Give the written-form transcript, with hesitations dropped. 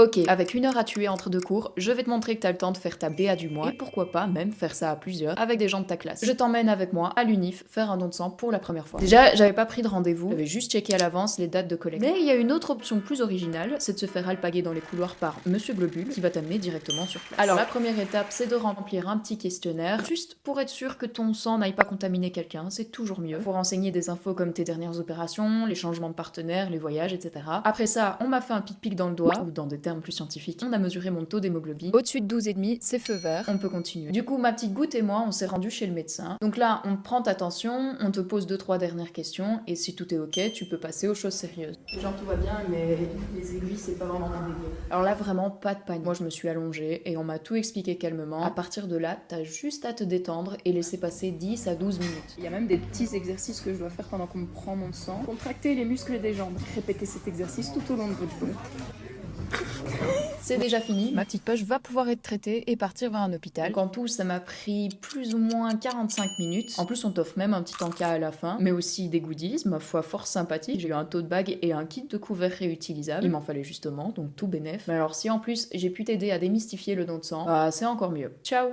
Ok, avec 1 heure à tuer entre 2 cours, je vais te montrer que t'as le temps de faire ta BA du mois, et pourquoi pas même faire ça à plusieurs, avec des gens de ta classe. Je t'emmène avec moi à l'UNIF faire un don de sang pour la première fois. Déjà, j'avais pas pris de rendez-vous, j'avais juste checké à l'avance les dates de collecte. Mais il y a une autre option plus originale, c'est de se faire alpaguer dans les couloirs par Monsieur Globule, qui va t'amener directement sur place. Alors la première étape, c'est de remplir un petit questionnaire, juste pour être sûr que ton sang n'aille pas contaminer quelqu'un, c'est toujours mieux. Faut renseigner des infos comme tes dernières opérations, les changements de partenaire, les voyages, etc. Après ça, on m'a fait un pic-pic dans le doigt, ou dans des termes plus scientifiques, on a mesuré mon taux d'hémoglobine. Au-dessus de 12,5, c'est feu vert, on peut continuer. Du coup, ma petite goutte et moi, on s'est rendu chez le médecin. Donc là, on prend ta tension, on te pose 2-3 dernières questions, et si tout est ok, tu peux passer aux choses sérieuses. Genre tout va bien, mais les aiguilles, c'est pas vraiment mon délire. Alors là, vraiment, pas de panique. Moi, je me suis allongée, et on m'a tout expliqué calmement. À partir de là, t'as juste à te détendre et laisser passer 10 à 12 minutes. Il y a même des petits exercices que je dois faire pendant qu'on me prend mon sang. Contracter les muscles des jambes. Répétez cet exercice tout au long de votre journée. C'est déjà fini, ma petite poche va pouvoir être traitée et partir vers un hôpital. Donc en tout, ça m'a pris plus ou moins 45 minutes. En plus, on t'offre même un petit encas à la fin, mais aussi des goodies, ma foi fort sympathique. J'ai eu un tote bag et un kit de couverts réutilisable. Il m'en fallait justement, donc tout bénef. Mais alors si en plus j'ai pu t'aider à démystifier le don de sang, bah c'est encore mieux. Ciao!